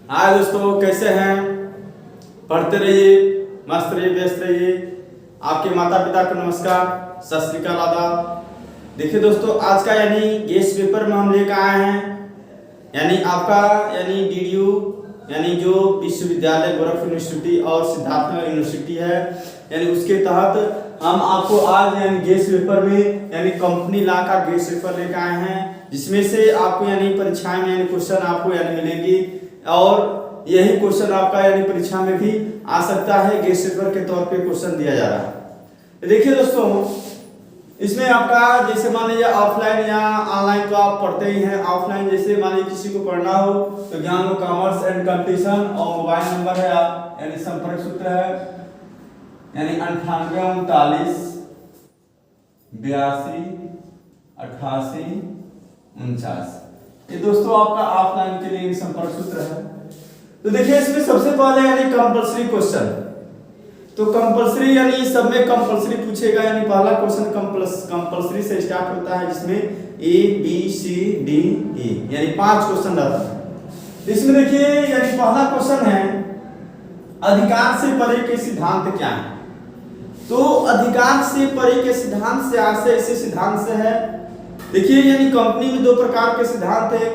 हाय दोस्तों, कैसे हैं? पढ़ते रहिए, मस्त रहिए, व्यस्त रहिए। आपके माता पिता को नमस्कार, सत श्री अकाल, आदाब। देखिए दोस्तों, आज का यानी गेस्ट पेपर में हम लेकर आए हैं यानी आपका डीडीयू यानी जो विश्वविद्यालय गोरखपुर यूनिवर्सिटी और सिद्धार्थनगर यूनिवर्सिटी है यानी उसके तहत हम आपको आज यानी गेस्ट पेपर में यानी कंपनी लॉ का गेस्ट पेपर लेकर आए हैं, जिसमें से आपको यानी परीक्षा में यानी क्वेश्चन आपको यानी मिलेंगी और यही क्वेश्चन आपका यानी परीक्षा में भी आ सकता है। गेस्ट पेपर के तौर पे क्वेश्चन दिया जा रहा है। देखिए दोस्तों, इसमें आपका जैसे मान लीजिए ऑफलाइन या ऑनलाइन तो आप पढ़ते ही हैं। ऑफलाइन जैसे मान लीजिए किसी को पढ़ना हो तो ज्ञान कॉमर्स एंड कंपटीशन और मोबाइल नंबर है आप यानी संपर्क सूत्र है यानी 98 39 82 88 49। ये दोस्तों आपका ऑफलाइन के लिए संपर्क सूत्र है। तो देखिए इसमें सबसे पहले यानी कंपलसरी क्वेश्चन, तो कंपलसरी यानी सब में कंपलसरी पूछेगा यानी पहला क्वेश्चन कंपलसरी से स्टार्ट होता है, जिसमें A B C D E यानी 5 क्वेश्चन रहता है। इसमें देखिए यानी पहला क्वेश्चन है अधिकार से परे के सिद्धांत क्या है। तो अधिकार से परे के सिद्धांत से आशय ऐसे सिद्धांत से है। देखिए यानी कंपनी में 2 प्रकार के सिद्धांत है,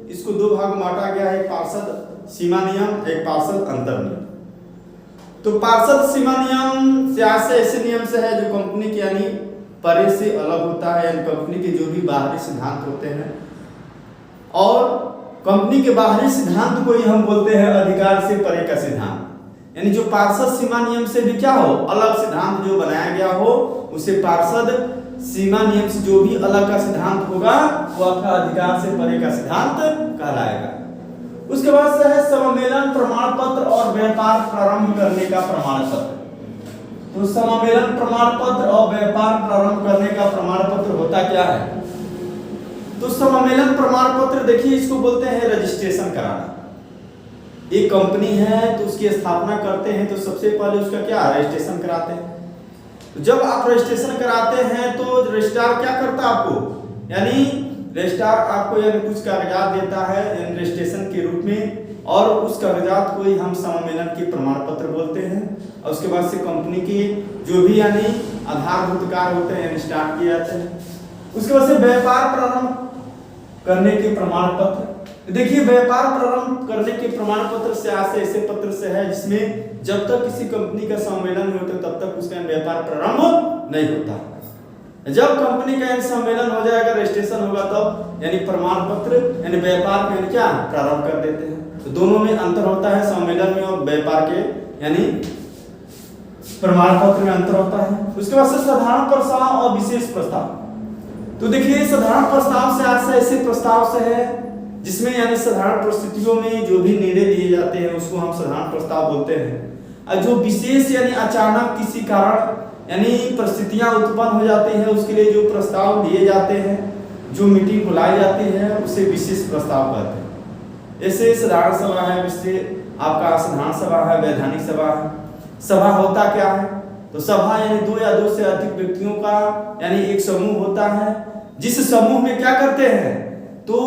इसको 2 भाग में बांटा गया है, एक पार्षद सीमा नियम, एक पार्षद अंतर नियम। तो पार्षद सीमा नियम से आशय ऐसे नियम से है जो कंपनी के यानी परे से अलग होता है, यानी कंपनी के जो भी बाहरी सिद्धांत होते हैं, और कंपनी के बाहरी सिद्धांत को ही हम बोलते हैं अधिकार से परे का सिद्धांत। यानी जो पार्षद सीमा नियम से भी क्या हो अलग सिद्धांत जो बनाया गया हो उसे पार्षद सीमा नियम से जो भी अलग का सिद्धांत होगा वो आपका अधिकार से परे का सिद्धांत कहलाएगा। उसके बाद से है सम्मेलन प्रमाण पत्र और व्यापार प्रारंभ करने का प्रमाण पत्र। तो सम्मेलन प्रमाण पत्र और व्यापार प्रारंभ करने का प्रमाण पत्र होता क्या है? तो सम्मेलन प्रमाण पत्र देखिए इसको बोलते हैं रजिस्ट्रेशन कराना। एक कंपनी है तो उसकी स्थापना करते हैं तो सबसे पहले उसका क्या रजिस्ट्रेशन कराते हैं। तो जब आप रजिस्ट्रेशन कराते हैं तो रजिस्ट्रार क्या करता है आपको, यानी रजिस्ट्रार आपको यानी कुछ कागजात देता है यानी रजिस्ट्रेशन के रूप में, और उस कागजात को ही हम सम्मेलन के प्रमाण पत्र बोलते हैं। और उसके बाद से कंपनी के जो भी यानी आधारभूत कार्य होते हैं यानी स्टार्ट किए जाते हैं। उसके बाद से व्यापार प्रारंभ करने के प्रमाण पत्र। देखिए व्यापार प्रारंभ करने के प्रमाण पत्र से आशय ऐसे पत्र से है जिसमें जब तक किसी कंपनी का सम्मेलन नहीं होता तब तक उसका व्यापार प्रारंभ नहीं होता। जब कंपनी का सम्मेलन हो जाएगा, रजिस्ट्रेशन होगा, तब यानी प्रमाण पत्र यानी व्यापार में क्या प्रारंभ कर देते हैं। तो दोनों में अंतर होता है, सम्मेलन में और व्यापार के यानी प्रमाण पत्र में अंतर होता है। उसके बाद से साधारण प्रस्ताव और विशेष प्रस्ताव। तो देखिए साधारण प्रस्ताव से आशय ऐसे प्रस्ताव से है जिसमें यानी साधारण परिस्थितियों में जो भी निर्णय लिए जाते हैं उसको हम साधारण प्रस्ताव बोलते हैं। और जो विशेष यानी अचानक किसी कारण यानी परिस्थितियां उत्पन्न हो जाती हैं उसके लिए जो प्रस्ताव दिए जाते हैं, जो मीटिंग बुलाई जाती है उसे विशेष प्रस्ताव कहते हैं। जैसे साधारण सभा है, आपका साधारण सभा है, वैधानिक सभा है। सभा होता क्या है? तो सभा यानी 2 या 2 से अधिक व्यक्तियों का यानी एक समूह होता है, जिस समूह में क्या करते हैं तो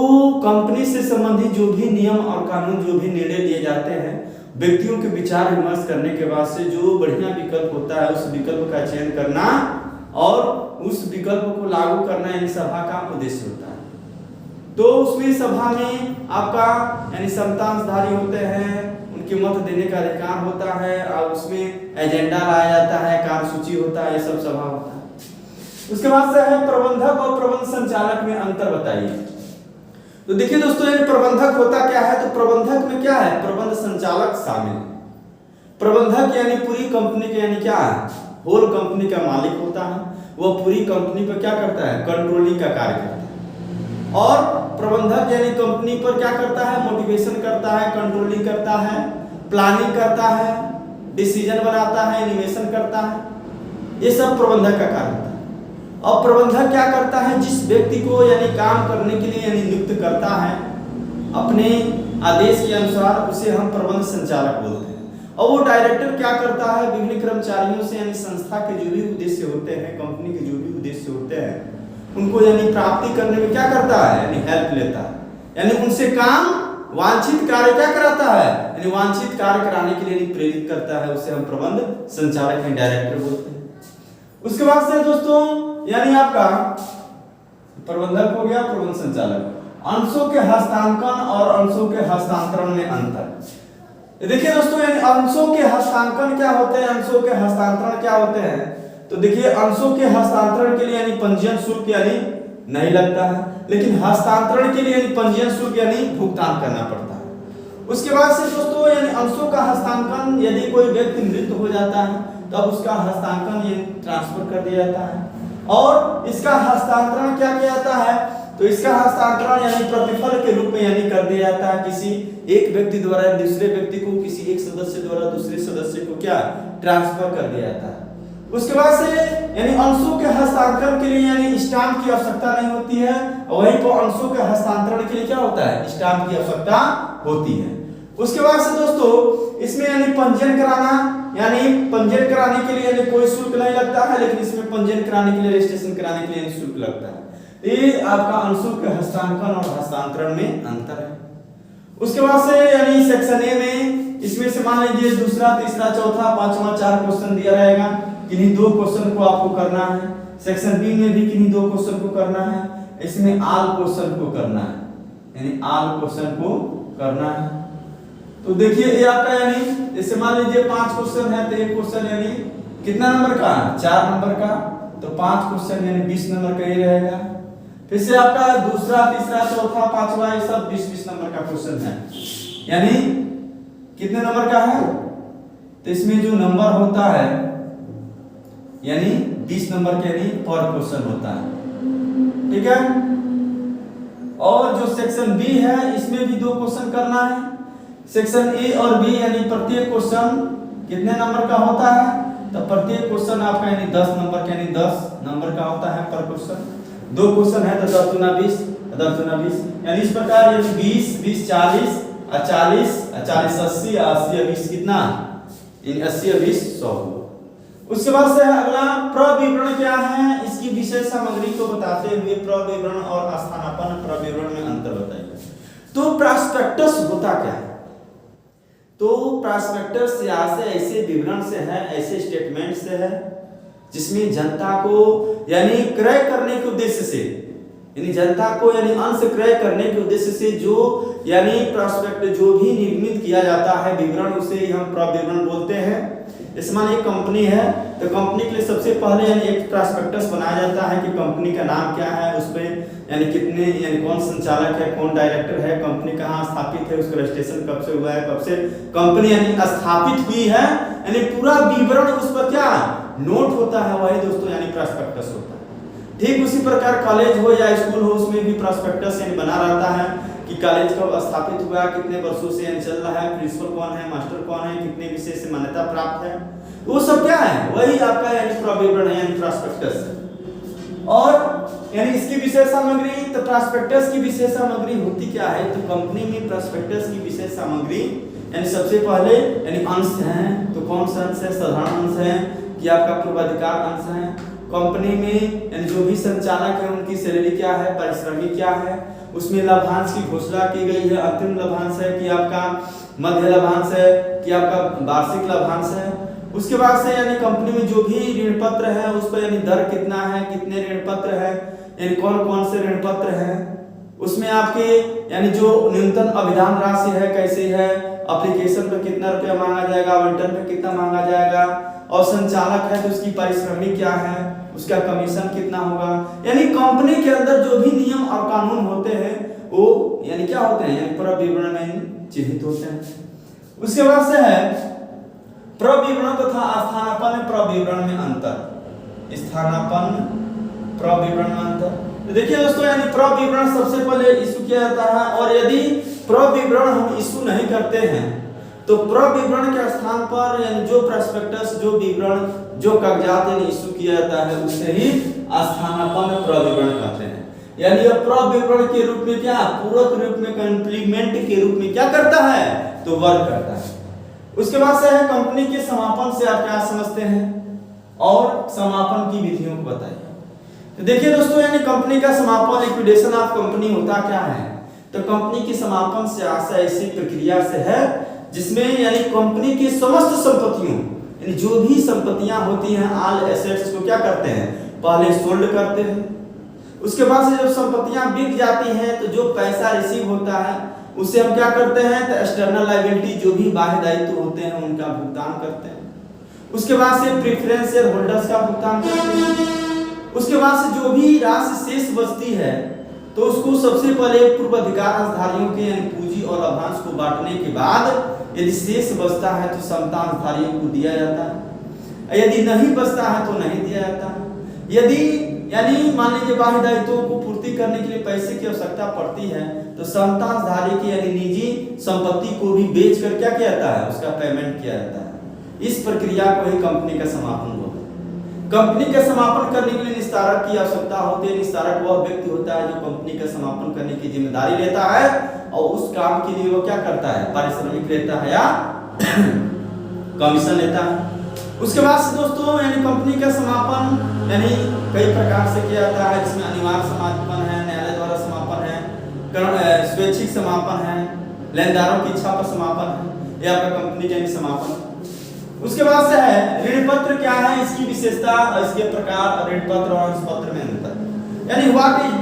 कंपनी से संबंधित जो भी नियम और कानून जो भी निर्णय लिए जाते हैं व्यक्तियों के विचार विमर्श करने के बाद से जो बढ़िया विकल्प होता है उस विकल्प का चयन करना और उस विकल्प को लागू करना यानी सभा का उद्देश्य होता है। तो उसमें सभा में आपका यानी संतांशधारी होते हैं, उनके मत देने का अधिकार होता है और उसमें एजेंडा लाया जाता है, कार्यसूची होता है, ये सब सभा होता है। उसके बाद से है प्रबंधक और प्रबंध संचालक में अंतर बताइए। तो देखिए दोस्तों यानी प्रबंधक होता क्या है? तो प्रबंधक में क्या है प्रबंध संचालक शामिल। प्रबंधक यानी पूरी कंपनी के यानी क्या है होल कंपनी का मालिक होता है, वो पूरी कंपनी पर क्या करता है कंट्रोलिंग का कार्य करता है। और प्रबंधक यानी कंपनी पर क्या करता है मोटिवेशन करता है, कंट्रोलिंग करता है, प्लानिंग करता है, डिसीजन बनाता है, इनोवेशन करता है, ये सब प्रबंधक का कार्य होता है। और प्रबंधक क्या करता है जिस व्यक्ति को यानी काम करने के लिए यानी नियुक्त करता है अपने आदेश के अनुसार उसे हम प्रबंध संचालक बोलते हैं। और वो डायरेक्टर क्या करता है विभिन्न कर्मचारियों से यानी संस्था के जो भी उद्देश्य होते हैं, कंपनी के जो भी उद्देश्य होते हैं उनको यानी प्राप्ति करने में क्या करता है यानी हेल्प लेता है, यानी उनसे काम वांछित कार्य क्या कराता है, यानी वांछित कार्य कराने के लिए प्रेरित करता है, उसे हम प्रबंध संचालक या डायरेक्टर बोलते हैं। उसके बाद से दोस्तों यानी आपका प्रबंधक हो गया, प्रबंध संचालक। अंशों के हस्तांकन और अंशों के हस्तांतरण में अंतर। देखिए दोस्तों यानी अंशों के हस्तांकन क्या होते हैं, अंशों के हस्तांतरण क्या होते हैं। तो देखिए अंशों के हस्तांतरण के लिए यानी पंजीयन शुल्क यानी नहीं लगता है, लेकिन हस्तांतरण के लिए यानी पंजीयन शुल्क यानी भुगतान करना पड़ता है। उसके बाद से दोस्तों यानी अंशों का हस्तांकन, यदि कोई व्यक्ति मृत हो जाता है तब उसका हस्तांकन यानी ट्रांसफर कर दिया जाता है। और इसका हस्तांतरण क्या किया जाता है, तो इसका हस्तांतरण यानी प्रतिफल के रूप में यानी कर दिया जाता है, किसी एक व्यक्ति द्वारा दूसरे व्यक्ति को, किसी एक सदस्य द्वारा दूसरे सदस्य को क्या ट्रांसफर कर दिया जाता है। उसके बाद से यानी अंशों के हस्तांतरण के लिए यानी स्टाम्प की आवश्यकता नहीं होती है, वहीं पर अंशों के हस्तांतरण के लिए क्या होता है, स्टाम्प की आवश्यकता होती है। उसके बाद से दोस्तों इसमें यानी पंजीयन कराना, यानी पंजीयन कराने के लिए यानी कोई शुल्क नहीं लगता है, लेकिन इसमें पंजीयन कराने के लिए, रजिस्ट्रेशन कराने के लिए शुल्क लगता है। ये आपका अंशों के हस्तांकन और हस्तांतरण में अंतर है। उसके बाद से यानी सेक्शन ए में इसमें से मान लीजिए दूसरा, तीसरा, चौथा, पांचवा 4 क्वेश्चन दिया रहेगा, किन्हीं 2 क्वेश्चन को आपको करना है। सेक्शन बी में भी किन्हीं 2 क्वेश्चन को करना है, इसमें आल क्वेश्चन को करना है, यानी आल क्वेश्चन को करना है। तो देखिए ये आपका यानी जैसे मान लीजिए 5 क्वेश्चन है तो एक क्वेश्चन यानी कितना नंबर का, 4 नंबर का, तो 5 क्वेश्चन यानी 20 नंबर का ही रहेगा। फिर से आपका दूसरा, तीसरा, चौथा, पांचवा, ये सब 20-20 नंबर का क्वेश्चन है, यानी कितने नंबर का है, तो इसमें जो नंबर होता है यानी 20 नंबर के यानी पर क्वेश्चन होता है, ठीक है। और जो सेक्शन बी है इसमें भी 2 क्वेश्चन करना है। सेक्शन ए और बी यानी प्रत्येक क्वेश्चन कितने नंबर का होता है, तो प्रत्येक क्वेश्चन आपका यानी 10 नंबर का, यानी 10 नंबर का होता है पर क्वेश्चन। 2 क्वेश्चन है तो 10 दूना 20, 10 दूना 20, यानी इस प्रकार यानी 20, 20, 40, 40, 40, 80, 80, 20 कितना, यानी 80, 20, 100। उसके बाद से अगला प्रविवरण क्या है, इसकी विषय सामग्री को बताते हुए प्रविवरण और स्थानापन्न प्रविवरण में अंतर बताइए। तो प्रॉस्पेक्टस होता क्या है, तो प्रॉस्पेक्टस से ऐसे विवरण से है, ऐसे स्टेटमेंट से है जिसमें जनता को यानी क्रय करने के उद्देश्य से, यानी जनता को यानी अंश क्रय करने के उद्देश्य से जो यानी प्रॉस्पेक्ट जो भी निर्मित किया जाता है विवरण, उसे हम प्रविवरण बोलते हैं। जैसे मान एक कंपनी है तो कंपनी के लिए सबसे पहले यानी एक प्रॉस्पेक्टस बनाया जाता है कि कंपनी का नाम क्या है, उस पे यानी कितने यानी कौन संचालक है, कौन डायरेक्टर है, कंपनी कहाँ स्थापित है, उसका रजिस्ट्रेशन कब से हुआ है, कब से कंपनी यानी स्थापित हुई है, यानी पूरा विवरण उस पर क्या नोट होता है, वही दोस्तों यानी प्रॉस्पेक्टस होता है। ठीक उसी प्रकार कॉलेज हो या स्कूल हो, उसमें भी प्रॉस्पेक्टस यानी बना रहता है कि कॉलेज कब स्थापित हुआ, कितने वर्षों से यानी चल रहा है, प्रिंसिपल कौन है, मास्टर कौन है, कितने विषय से मान्यता प्राप्त है, वो सब क्या है, वही आपका यानी प्रविवरण है, यानी प्रॉस्पेक्टस। और यानी इसकी विषय सामग्री, तो प्रॉस्पेक्टस की विषय सामग्री होती क्या है, तो कंपनी में प्रॉस्पेक्टस की विषय सामग्री यानी सबसे पहले यानी अंश हैं, तो कौन सा अंश है, साधारण अंश है कि आपका पूर्वाधिकार अंश है। कंपनी में यानी जो भी संचालक है उनकी सैलरी क्या है, पारिश्रमिक क्या है, उसमें लाभांश की घोषणा की गई है, अंतिम लाभांश है कि आपका मध्य लाभांश है कि आपका वार्षिक लाभांश है। उसके बाद से यानी कंपनी में जो भी ऋण पत्र है उस पर यानी दर कितना है, कितने ऋण पत्र है, यानी कौन कौन से ऋण पत्र है, उसमें आपके यानी जो न्यूनतम अभिधान राशि है कैसे है, एप्लीकेशन पर कितना रुपया मांगा जाएगा, आवंटन पे कितना मांगा जाएगा, और संचालक है तो उसकी पारिश्रमिक क्या है, उसका कमीशन कितना होगा, यानी कंपनी के अंदर जो भी नियम और कानून होते हैं वो यानी क्या होते हैं, यानी प्रविवरण में चिह्नित होते हैं। उसके बाद से है प्रविवरण तथा स्थानापन्न प्रविवरण में अंतर। स्थानापन्न प्रविवरण में अंतर, तो देखिए दोस्तों यानी प्रविवरण सबसे पहले इशू किया जाता है, और यदि प्रविवरण हम इशू नहीं करते हैं तो प्रविवरण के स्थान पर यानी जो प्रॉस्पेक्टस, जो विवरण, जो कागजात यानी इशू किया जाता है उसे ही स्थानापन्न प्रविवरण कहते हैं। यानी यह प्रविवरण के रूप में क्या, पूरक रूप में, कॉम्प्लीमेंट के रूप में क्या करता है, तो वर्क करता है। उसके बाद से है कंपनी के समापन से आप क्या समझते हैं, और समापन की विधियों को बताइए। तो देखिए दोस्तों यानी कंपनी का समापन, लिक्विडेशन ऑफ कंपनी होता क्या है, तो कंपनी के समापन से आशय ऐसी प्रक्रिया से है जिसमें यानी कंपनी की समस्त संपत्तियों यानी जो भी संपत्तियां होती हैं ऑल एसेट्स को क्या करते हैं, पहले सोल्ड करते हैं। उसके बाद से जब संपत्तियां बिक जाती हैं तो जो पैसा रिसीव होता है उसे हम क्या करते हैं, तो एक्सटर्नल लायबिलिटी जो भी बाह्य दायित्व होते हैं उनका भुगतान करते हैं। उसके बाद से प्रेफरेंस शेयर होल्डर्स का भुगतान करते हैं। उसके बाद से जो भी राशि शेष बचती है तो उसको सबसे पहले पूर्व अधिकारधारियों के यानी पूंजी और लाभांश को बांटने के बाद यदि शेष बचता है तो समतांशधारियों को दिया जाता है, यदि नहीं बचता है तो नहीं दिया जाता। यदि यानी मान लीजिए बाह्य दायित्वों को पूर्ति करने के लिए पैसे की आवश्यकता पड़ती है तो समतांशधारी की यानी निजी संपत्ति को भी बेचकर क्या किया जाता है, उसका पेमेंट किया जाता है। इस प्रक्रिया को ही कंपनी का समापन बोलते हैं। कंपनी का समापन करने के लिए निस्तारक की आवश्यकता होती है। निस्तारक वह व्यक्ति होता है जो कंपनी का समापन करने की जिम्मेदारी लेता है और उस काम के लिए वो क्या करता है, पारिश्रमिक लेता है या कमीशन लेता है। उसके बाद से दोस्तों यानी कंपनी का समापन यानी कई प्रकार से किया जाता है, जिसमें अनिवार्य समापन है, न्यायालय द्वारा समापन है, स्वैच्छिक समापन है, लेनदारों की इच्छा पर समापन है, यह आपका कंपनी का समापन। उसके बाद से है ऋण पत्र क्या है, इसकी विशेषता, इसके प्रकार, ऋण पत्र और अंश पत्र में अंतर यानी व्हाट इज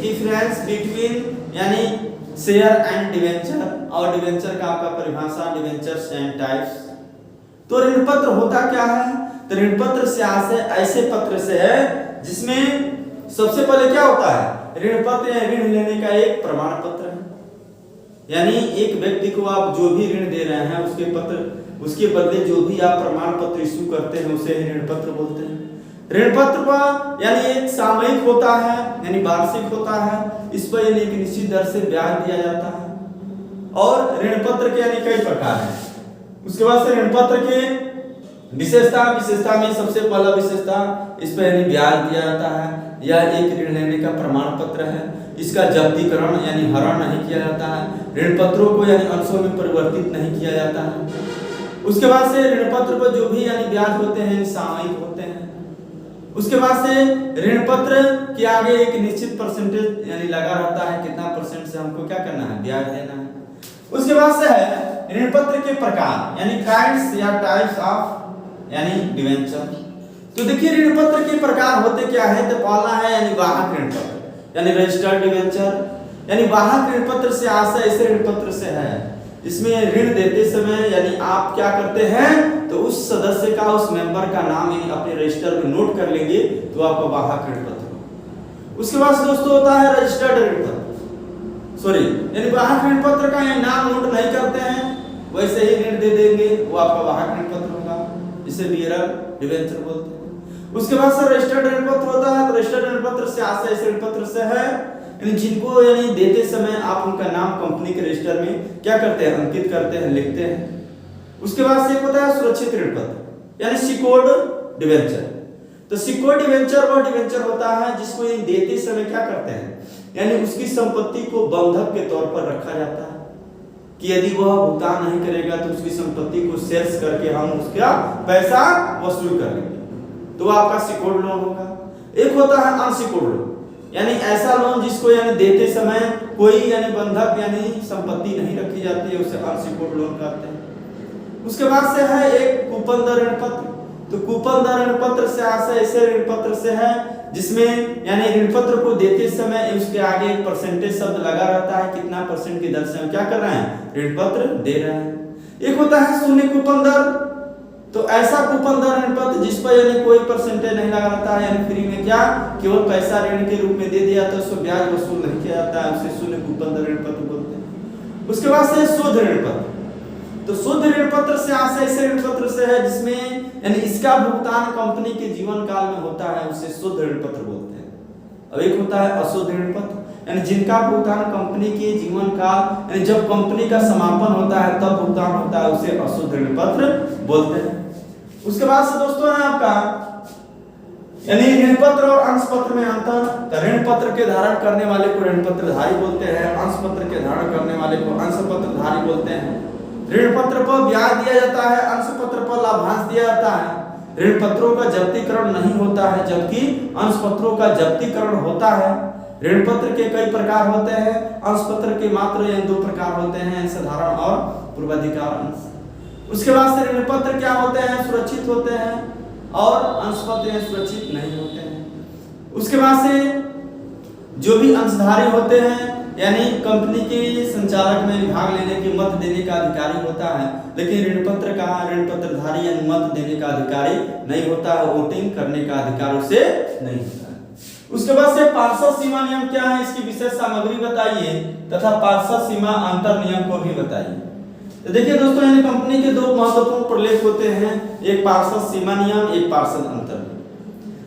डिफरेंस बिटवीन यानी शेयर एंड डिवेंचर और डिवेंचर का आपका परिभाषा, डिवेंचर्स एंड टाइप्स। तो ऋण पत्र होता क्या है, तो ऋण पत्र से आशय ऐसे पत्र से है जिसमें सबसे पहले क्या होता है, ऋण पत्र या ऋण लेने का एक प्रमाण पत्र है। यानी एक व्यक्ति को आप जो भी ऋण दे रहे हैं उसके बदले जो भी आप प्रमाण पत्र इश्यू करते हैं उसे ऋण पत्र बोलते हैं। ऋण पत्र पर यानी एक सामयिक होता है यानी वार्षिक होता है, इस पर यानी एक निश्चित दर से ब्याज दिया जाता है। और ऋण पत्र के यानी कई प्रकार हैं। उसके बाद से ऋण पत्र के विशेषता में सबसे पहला विशेषता, इस पर यानी ब्याज दिया जाता है, यह एक ऋण लेने का प्रमाण पत्र है। इसका जब्तीकरण यानी हरण नहीं किया जाता है, ऋण पत्रों को यानी अंशों में परिवर्तित नहीं किया जाता है। उसके बाद से ऋण पत्र पर जो भी यानी ब्याज होते हैं सामयिक होते हैं। उसके बाद से ऋण पत्र के आगे एक निश्चित परसेंटेज यानी लगा रहता है, कितना परसेंट से हमको क्या करना है, ब्याज देना है। उसके बाद से है ऋण पत्र के प्रकार यानी काइंड्स या टाइप्स ऑफ यानी डिवेंचर। तो देखिए ऋण पत्र के प्रकार होते क्या है, तो पहला है यानी वाहक ऋण पत्र यानी रजिस्टर्ड डिवेंचर। यानी वाहक ऋण पत्र से आशय ऐसे ऋण पत्र से है इसमें ऋण देते समय यानी आप क्या करते हैं, तो उस सदस्य का, उस मेंबर का नाम यानी अपने रजिस्टर में नोट कर लेंगे तो आपका वाहक ऋण पत्र। उसके बाद दोस्तों होता है रजिस्टर्ड ऋण पत्र, यानी वाहक ऋण पत्र का नाम नोट नहीं करते हैं, वैसे ही ऋण दे देंगे, वो आपका वाहक ऋण पत्र होगा, इसे बियरर डिवेंचर बोलते हैं। उसके बाद से रजिस्टर्ड ऋण पत्र होता है। तो रजिस्टर्ड ऋण पत्र से आशय ऐसे ऋण पत्र से है यानी जिनको यानी देते समय आप उनका नाम कंपनी के रजिस्टर में क्या करते हैं, अंकित करते हैं, लिखते हैं। उसके बाद से एक होता है सुरक्षित ऋण पत्र यानी सिक्योर्ड डिवेंचर। तो सिक्योर्ड डिवेंचर वह डिवेंचर होता है जिसको ये देते समय क्या करते हैं, यानी उसकी संपत्ति को बंधक के तौर पर रखा जाता है कि यदि वह भुगतान नहीं करेगा तो उसकी संपत्ति को शेष करके हम उसका पैसा वसूल कर लेंगे, तो आपका सिक्योर्ड लोन होगा। एक होता है अनसिक्योर्ड लोन यानी ऐसा लोन जिसको यानी देते समय कोई यानी बंधक यानी संपत्ति नहीं रखी जाती है, उसे अनसिक्योर्ड लोन कहते हैं। उसके बाद से है एक कूपनदर ऋण पत्र। तो कूपनदर ऋण पत्र से आशय ऐसे ऋण पत्र से है जिसमें यानी ऋण पत्र को देते समय उसके आगे एक परसेंटेज शब्द लगा रहता है, कितना परसेंट की दर से हम क्या कर रहे हैं, ऋण पत्र दे रहे हैं। एक होता है शून्य कूपन दर। तो ऐसा कूपन दर ऋण पत्र जिस पर यानी कोई परसेंटेज नहीं लगा रहता है, यानी फ्री में क्या केवल पैसा ऋण के रूप में दे दिया तो उसको ब्याज वसूल नहीं किया जाता है, उसे शून्य कूपन दर ऋण पत्र बोलते हैं। उसके बाद से शुद्ध ऋण पत्र। तो शुद्ध ऋण पत्र से आशय ऐसे ऋण पत्र से है जिसमें यानी इसका भुगतान कंपनी के जीवन काल में होता है, उसे शुद्ध ऋण पत्र बोलते हैं। और एक होता है अशुद्ध ऋण पत्र यानी जिनका भुगतान कंपनी के जीवन काल यानी जब कंपनी का समापन होता है तब भुगतान होता है, उसे अशुद्ध ऋण पत्र बोलते हैं। उसके बाद से दोस्तों है आपका यानी ऋण पत्र और अंश पत्र में अंतर। तो ऋण पत्र के धारण करने वाले को ऋण पत्रधारी बोलते हैं, अंश पत्र के धारण करने वाले को अंश पत्रधारी बोलते हैं। ऋण पत्र पर ब्याज दिया जाता है, अंश पत्र पर लाभांश दिया जाता है। ऋण पत्रों का जब्तीकरण नहीं होता है जबकि अंश पत्रों का जब्तीकरण होता है। ऋण पत्र के कई प्रकार होते हैं। अंश पत्र के मात्र दो प्रकार होते हैं, साधारण और पूर्वाधिकार अंश। उसके बाद से ऋण पत्र क्या होते हैं, सुरक्षित होते हैं और अंश पत्र सुरक्षित नहीं होते हैं। उसके बाद से जो भी अंशधारी होते हैं यानी कंपनी के संचालक में भाग लेने के मत देने का अधिकारी होता है, लेकिन ऋण पत्र का ऋण पत्रधारी यानी मत देने का अधिकारी नहीं होता है, वोटिंग करने का अधिकार उसे नहीं होता है। उसके बाद से पार्षद सीमा नियम क्या है, इसकी विशेष सामग्री बताइए तथा पार्षद सीमा अंतर नियम को भी बताइए। तो देखिए दोस्तों, यानी कंपनी के दो महत्वपूर्ण प्रलेख होते हैं, एक पार्षद सीमा नियम, एक पार्षद अंतर नियम।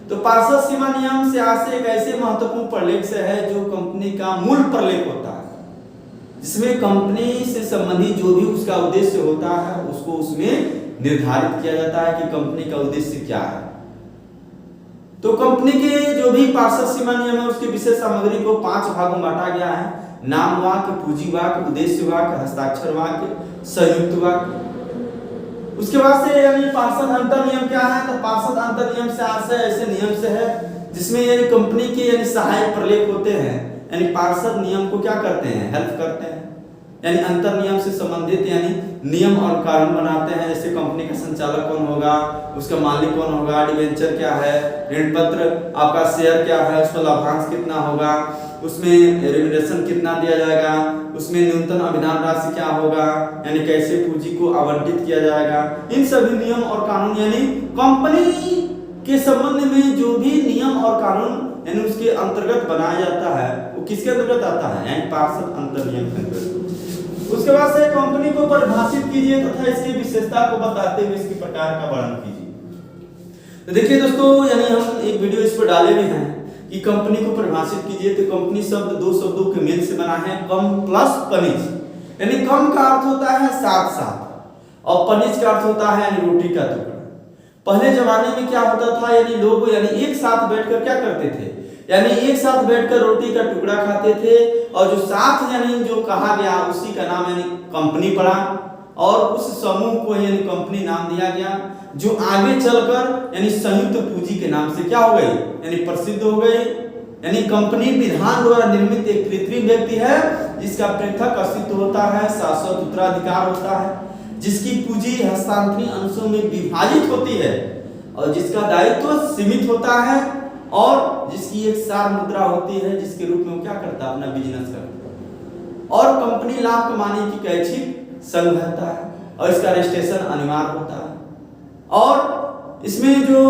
तो पार्षद सीमा नियम से आशय एक ऐसे महत्वपूर्ण प्रलेख से है जो कंपनी का मूल प्रलेख होता है, जिसमें कंपनी से संबंधित जो भी उसका उद्देश्य होता है उसको उसमें निर्धारित किया जाता है कि कंपनी का उद्देश्य क्या है। तो कंपनी के जो भी पार्षद सीमा नियम है उसकी विशेष सामग्री को 5 भागों में बांटा गया है। नाम वाक्य, पूंजी वाक्य, उद्देश्य वाक्य, हस्ताक्षर वाक्य, संयुक्त वाक्य। उसके बाद से यानी पार्षद अंतर नियम क्या है, तो पार्षद अंतर नियम से आशय ऐसे नियम से है जिसमें यानी कंपनी के यानी सहायक प्रलेख होते हैं, यानी पार्षद नियम को क्या करते हैं, हेल्प करते हैं, यानी अंतर नियम से संबंधित यानी नियम और कानून बनाते हैं। जैसे कंपनी का संचालक कौन होगा, उसका मालिक कौन होगा, डिबेंचर क्या है, ऋण पत्र आपका शेयर क्या है, उसका लाभांश कितना होगा, उसमें रेम्युनरेशन कितना दिया जाएगा, उसमें न्यूनतम अभिधान राशि क्या होगा, यानी कैसे पूंजी को आवंटित किया जाएगा। इन सभी नियम और कानून यानी कंपनी के संबंध में जो भी नियम और कानून यानी उसके अंतर्गत बनाया जाता है वो किसके अंतर्गत आता है, यानी पार्षद अंतर नियम के अंतर्गत। उसके बाद से कंपनी को परिभाषित कीजिए तथा इसकी विशेषता को बताते हुए इसकी प्रकार का वर्णन कीजिए। तो देखिए दोस्तों, यानी हम एक वीडियो इस पर डाले भी हैं कि कंपनी को परिभाषित कीजिए। तो कंपनी शब्द दो शब्दों के मेल से बना है, कम प्लस पनिज। यानी कम का अर्थ होता है साथ साथ और पनिज का अर्थ होता है यानी रोटी का टुकड़ा। पहले जमाने में क्या होता था, यानी लोग यानी एक साथ बैठकर क्या करते थे, यानी एक साथ बैठकर रोटी का टुकड़ा खाते थे और जो साथ यानी जो कहा गया उसी का नाम यानी कंपनी पड़ा और उस समूह को यानी कंपनी नाम दिया गया, जो आगे चलकर यानी संयुक्त पूंजी के नाम से क्या हो गई, यानी प्रसिद्ध हो गई। यानी कंपनी विधान द्वारा निर्मित एक कृत्रिम व्यक्ति है जिसका पृथक अस्तित्व होता है, शाश्वत उत्तराधिकार होता है, जिसकी पूंजी हस्तांतरणीय अंशों में विभाजित होती है और जिसका दायित्व सीमित होता है और जिसकी एक सार मुद्रा होती है जिसके रूप में वो क्या करता है, अपना बिजनेस करता है। और कंपनी लाभ कमाने की ऐच्छिक संघ रहता है और इसका रजिस्ट्रेशन अनिवार्य होता है और इसमें जो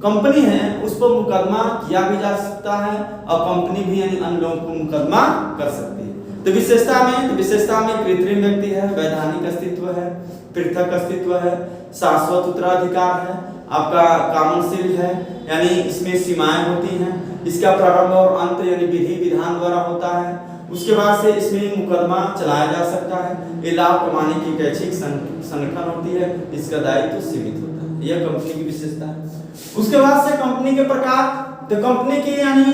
कंपनी है उस पर मुकदमा किया भी जा सकता है और कंपनी भी यानी अन्य लोगों को मुकदमा कर सकती है। तो विशेषता में कृत्रिम व्यक्ति है, वैधानिक अस्तित्व है, पृथक अस्तित्व है, शाश्वत उत्तराधिकार है, आपका कॉमनशील है, यानी इसमें सीमाएं होती हैं, इसका प्रारंभ और अंत यानी विधि विधान द्वारा होता है। उसके बाद से इसमें मुकदमा चलाया जा सकता है, ये लाभ कमाने की ऐच्छिक संगठन होती है, इसका दायित्व सीमित होता है। यह कंपनी की विशेषता है। उसके बाद से कंपनी के प्रकार, तो कंपनी के यानी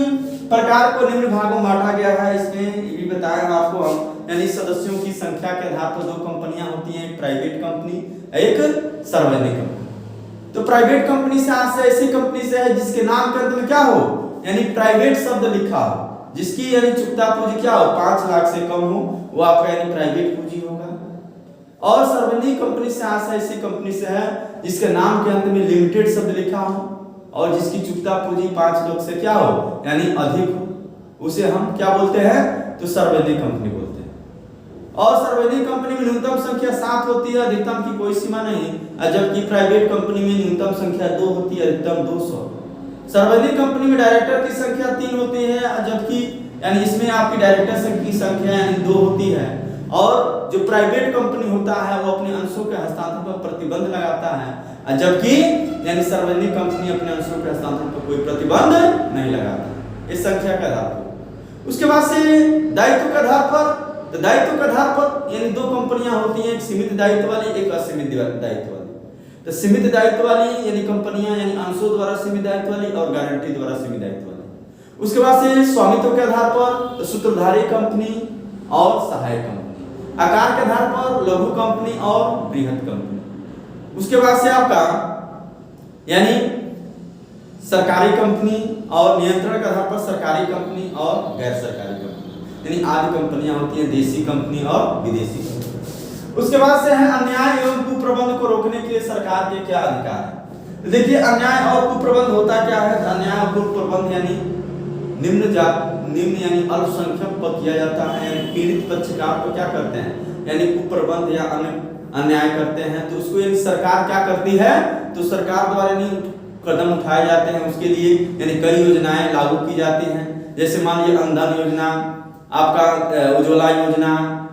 प्रकार को निम्न भागों में बांटा गया है। इसमें ये भी बताया आपको हम, यानी सदस्यों की संख्या के आधार पर दो कंपनियां होती हैं, एक प्राइवेट कंपनी, एक सार्वजनिक कंपनी। तो प्राइवेट कंपनी से आशय ऐसी कंपनी से है जिसके नाम के अंत में क्या हो, यानी प्राइवेट शब्द लिखा हो, जिसकी यानी चुकता पूंजी क्या हो, 5 लाख से कम हो, वो आपका यानी प्राइवेट पूंजी होगा। और सार्वजनिक कंपनी से आशय ऐसी कंपनी से है जिसके नाम के अंत में लिमिटेड शब्द लिखा हो और जिसकी चुकता पूंजी 5 लाख से क्या हो, यानी अधिक हो, उसे हम क्या बोलते हैं, तो सार्वजनिक कंपनी बोलते हैं। और सार्वजनिक कंपनी में न्यूनतम संख्या 7 होती है, अधिकतम की कोई सीमा नहीं, जबकि प्राइवेट कंपनी में न्यूनतम संख्या 2 होती है, अधिकतम 200। सार्वजनिक कंपनी में डायरेक्टर की संख्या 3 होती है, जबकि यानी इसमें आपकी डायरेक्टर की संख्या यानी 2 होती है। और जो प्राइवेट कंपनी होता है वो अपने अंशों के हस्तांतरण पर प्रतिबंध लगाता है, जबकि यानी सार्वजनिक कंपनी अपने अंशों के हस्तांतरण पर कोई प्रतिबंध नहीं लगाता, इस संख्या के आधार पर। उसके बाद से दायित्व के आधार पर, तो दायित्व के आधार पर यानी 2 कंपनियां होती हैं, एक सीमित दायित्व वाली, एक असीमित दायित्व वाली। तो सीमित दायित्व वाली यानी कंपनियां यानी अंशों द्वारा सीमित दायित्व वाली और गारंटी द्वारा सीमित दायित्व वाली। उसके बाद से स्वामित्व के आधार पर तो सूत्रधारी कंपनी और सहायक कंपनी, आकार के आधार पर लघु कंपनी और बृहत कंपनी। उसके बाद से आपका यानी सरकारी कंपनी और नियंत्रण के आधार पर सरकारी कंपनी और गैर सरकारी कंपनी, यानी आदि कंपनियां होती हैं, देसी कंपनी और विदेशी कंपनी। उसके बाद से है अन्याय एवं कुप्रबंध को रोकने के लिए सरकार के क्या अधिकार है। देखिए अन्याय और कुप्रबंध होता क्या है। अन्याय और कुप्रबंध यानी निम्न यानी अल्पसंख्यक पर किया जाता है, यानी पीड़ित पक्षकार को क्या करते हैं, यानी कुप्रबंध या अन्याय करते हैं, तो उसको यानी सरकार क्या करती है, तो सरकार द्वारा यानी कदम उठाए जाते हैं उसके लिए, यानी कई योजनाएं लागू की जाती हैं। जैसे मान लीजिए अंधन योजना, आपका उज्ज्वला योजना,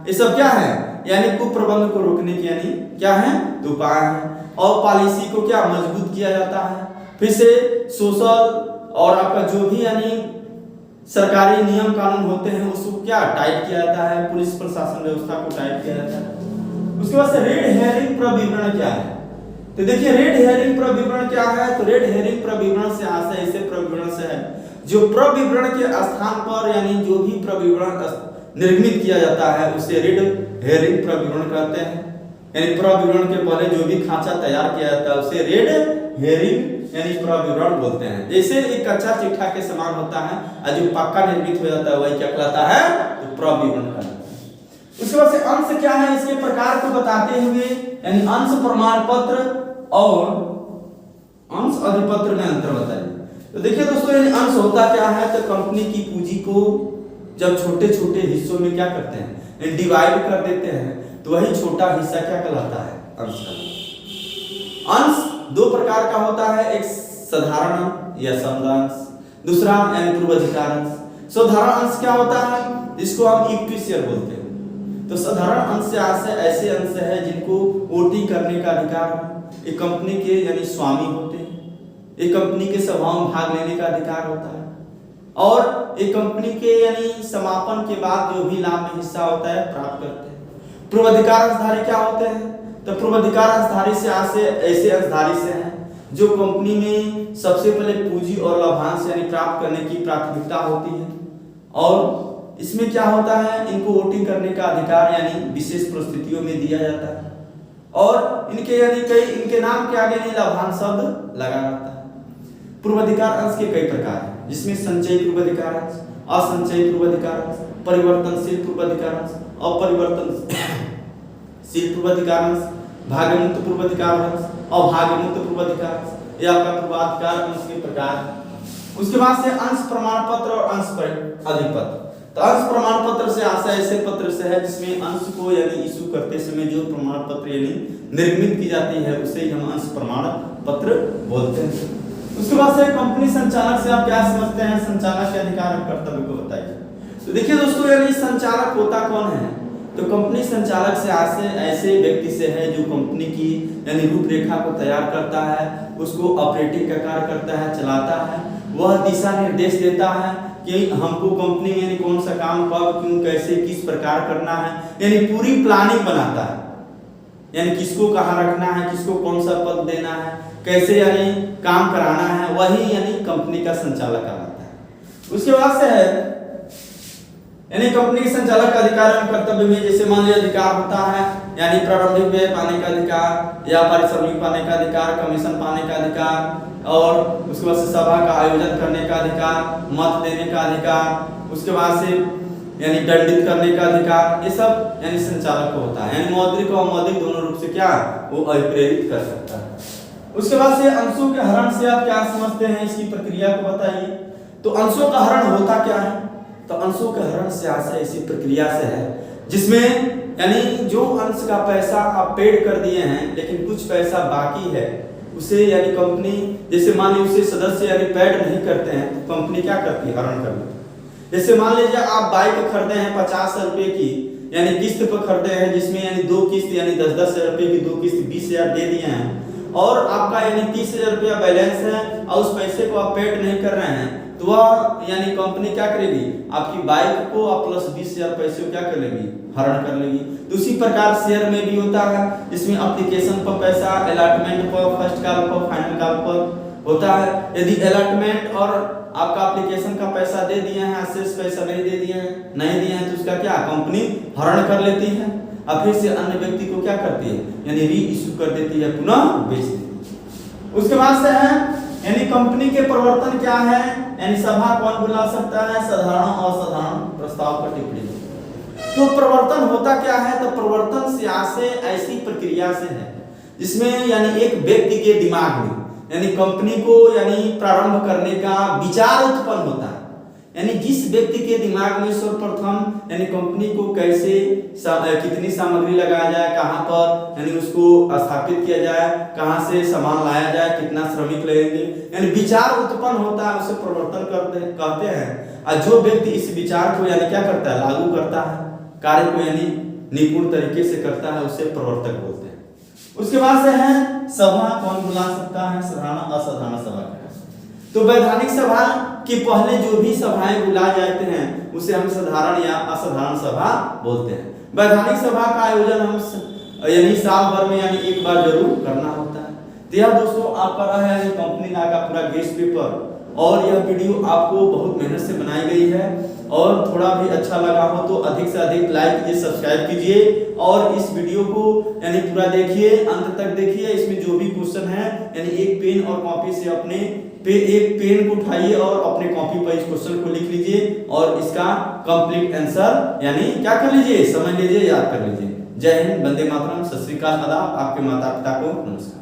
ये सब क्या है, यानी कुप्रबंध को रोकने की यानी क्या है, तो उपाय है। और पॉलिसी को क्या मजबूत किया जाता है। फिर से सोशल और आपका जो भी यानी सरकारी नियम कानून होते हैं उसको क्या टाइट किया जाता है, पुलिस प्रशासन व्यवस्था को टाइट किया जाता है। उसके बाद से रेड हेयरिंग प्रविवरण क्या है। तो देखिए रेड हेयरिंग प्रविवरण क्या है, तो रेड हेयरिंग प्रविवरण से आशय ऐसे प्रविवरण से है जो प्रविवरण के स्थान पर यानी जो भी प्रविवरण निर्मित किया जाता है उसे रेड हेयरिंग प्रविवरण कहते हैं। यानी प्रविवरण के पहले जो भी खांचा तैयार किया जाता है उसे रेड हेयरिंग यानी प्रविवरण बोलते हैं। जैसे एक कच्चा चिट्ठा के समान होता है और जो पक्का निर्मित हो जाता है वही क्या कहलाता है, तो प्रविवरण कहलाता है। उसके बाद से अंश क्या है, इसके प्रकार को बताते हुए यानी अंश प्रमाण पत्र और अंश अधिपत्र में अंतर बताइए। तो देखिए दोस्तों यानी अंश होता क्या है, तो कंपनी की पूंजी को जब छोटे छोटे हिस्सों में क्या करते हैं, डिवाइड कर देते हैं, तो वही छोटा हिस्सा क्या कहलाता है, अंश का। अंश दो प्रकार का होता है, एक साधारण या समदांश, दूसरा यानी पूर्वाधिकार अंश। साधारण अंश क्या होता है, जिसको हम इक्विटी शेयर बोलते हैं। तो साधारण अंश से आशय ऐसे अंश है जिनको वोटिंग करने का अधिकार है। एक कंपनी के यानी स्वामी होते हैं, एक कंपनी के सभाओं में भाग लेने का अधिकार होता है, और एक कंपनी के यानी समापन के बाद जो भी लाभ में हिस्सा होता है प्राप्त करते हैं। पूर्वाधिकार अंशधारी क्या होते हैं, तो पूर्वाधिकार अंशधारी से आशय ऐसे अंशधारी से हैं जो कंपनी में सबसे पहले पूंजी और लाभांश यानी प्राप्त करने की प्राथमिकता होती है, और इसमें क्या होता है, इनको वोटिंग करने का अधिकार यानी विशेष परिस्थितियों में दिया जाता है, और इनके यानी कई इनके नाम के आगे नहीं लाभांश शब्द लगा रहता है। पूर्वाधिकार अंश के कई प्रकार हैं, जिसमें संचयी पूर्वाधिकार अंश, असंचयी पूर्वाधिकार अंश, परिवर्तनशील पूर्वाधिकार अंश, अपरिवर्तनशील पूर्वाधिकार अंश, भाग्यमुक्त पूर्वाधिकार अंश और भाग्यमुक्त पूर्वाधिकार अंश। ये आपका पूर्वाधिकार अंश के प्रकार है। उसके बाद से अंश प्रमाण पत्र और अंश अधिपत्र। तो अंश प्रमाण पत्र से आशय ऐसे पत्र से है जिसमें अंश को यानी इशू करते समय जो प्रमाण पत्र यानी निर्मित की जाती है उसे हम अंश प्रमाण पत्र बोलते हैं। उसके बाद से कंपनी संचालक से आप क्या समझते हैं, संचालक के अधिकार और कर्तव्य को बताइए। तो देखिए दोस्तों यानी संचालक होता कौन है, तो कंपनी संचालक से आशय ऐसे व्यक्ति से है जो कंपनी की यानी रूपरेखा को तैयार करता है, उसको ऑपरेटिंग का कार्य करता है, चलाता है, वह दिशा निर्देश देता है कि हमको कंपनी में यानी कौन सा काम कब क्यों कैसे किस प्रकार करना है, यानी पूरी प्लानिंग बनाता है, यानी किसको कहाँ रखना है, किसको कौन सा पद देना है, कैसे यानी काम कराना है, वही यानी कंपनी का संचालक कहलाता है। उसके बाद से है यानी कंपनी के संचालक का अधिकार एवं कर्तव्य में जैसे मान लीजिए अधिकार होता है यानी प्रारंभिक व्यय पाने का अधिकार या पारिश्रमिक पाने का अधिकार, कमीशन पाने का अधिकार, और उसके बाद से सभा का आयोजन करने का अधिकार, मत देने का अधिकार, उसके बाद से यानी दंडित करने का अधिकार, ये सब यानी संचालक को होता है। यानी मौद्रिक और अमौद्रिक दोनों रूप से क्या वो अभिप्रेरित कर सकता है। उसके बाद से अंशों के हरण से आप क्या समझते हैं, इसकी प्रक्रिया को बताइए। तो अंशों का हरण होता क्या है, तो अंशों के हरण से आशय ऐसी प्रक्रिया से है जिसमें यानी जो अंश का पैसा आप पेड कर दिए हैं लेकिन कुछ पैसा बाकी है उसे यानी कंपनी जैसे मान लीजिए उसे सदस्य यानी पेड नहीं करते हैं तो कंपनी क्या करती है, हरण कर लेती है। जैसे मान लीजिए आप बाइक खरीदे हैं 50 रुपए की यानी किस्त पर खरीदे हैं, जिसमें यानी दो किस्त यानी 10-10 रुपए की दो किस्त 20,000 दे दिए हैं, और आपका यानी 30,000 रुपया बैलेंस है और उस पैसे को आप पेड नहीं कर रहे हैं, तो वह यानी कंपनी क्या करेगी, आपकी बाइक को आप प्लस 20,000 पैसे को क्या कर लेगी, हरण कर लेगी। तो उसी प्रकार शेयर में भी होता है, इसमें एप्लीकेशन पर पैसा, अलॉटमेंट पर, फर्स्ट कॉल पर, फाइनल कॉल पर होता है। यदि अलॉटमेंट और आपका एप्लीकेशन का पैसा दे दिए हैं, शेष पैसा नहीं दे दिए हैं, तो उसका क्या कंपनी हरण कर लेती है और फिर से अन्य व्यक्ति को क्या करती है यानी री इश्यू कर देती है, पुनः बेच देती है। उसके बाद से है यानी कंपनी के प्रवर्तन क्या है, यानी सभा कौन बुला सकता है? साधारण असाधारण प्रस्ताव पर टिप्पणी। तो प्रवर्तन होता क्या है? तो प्रवर्तन से ऐसी प्रक्रिया से है जिसमें यानी एक व्यक्ति के दिमाग में यानी कंपनी को यानी प्रारंभ करने का विचार उत्पन्न होता है। यानी जिस व्यक्ति के दिमाग में सर्वप्रथम यानी कंपनी को कैसे कितनी सामग्री लगाया जाए, कहां पर यानी उसको स्थापित किया जाए, कहां से सामान लाया जाए, कितना श्रमिक लगेंगे, यानी विचार उत्पन्न होता है, उसे प्रवर्तन कहते हैं। और जो व्यक्ति इस विचार को यानी क्या करता है? लागू करता है, कार्य को यानी निपुण तरीके से करता है, उसे प्रवर्तक बोलते हैं। उसके बाद से है सभा कौन बुला सकता है? साधारण असाधारण सभा। तो वैधानिक सभा के पहले जो भी सभाएं बुलाए जाते हैं उसे हम साधारण या असाधारण सभा बोलते हैं। वैधानिक सभा का आयोजन हम यानी साल भर में यानी एक बार जरूर करना होता है। तो यह दोस्तों आपका रहा है यानी कंपनी लॉ का पूरा गेस्ट पेपर, और यह वीडियो आपको बहुत मेहनत से बनाई गई है, और थोड़ा भी अच्छा लगा हो तो अधिक से अधिक लाइक कीजिए, सब्सक्राइब कीजिए, और इस वीडियो को यानी पूरा देखिए, अंत तक देखिए। इसमें जो भी क्वेश्चन है यानी एक पेन और कॉपी से अपने एक पेन को उठाइए और अपने कॉपी पर इस क्वेश्चन को लिख लीजिए, और इसका कंप्लीट आंसर यानी क्या कर लीजिए? समझ लीजिए, याद कर लीजिए। जय हिंद, वंदे मातरम, सत श्री अकाल, आदाब। आपके माता पिता को नमस्कार।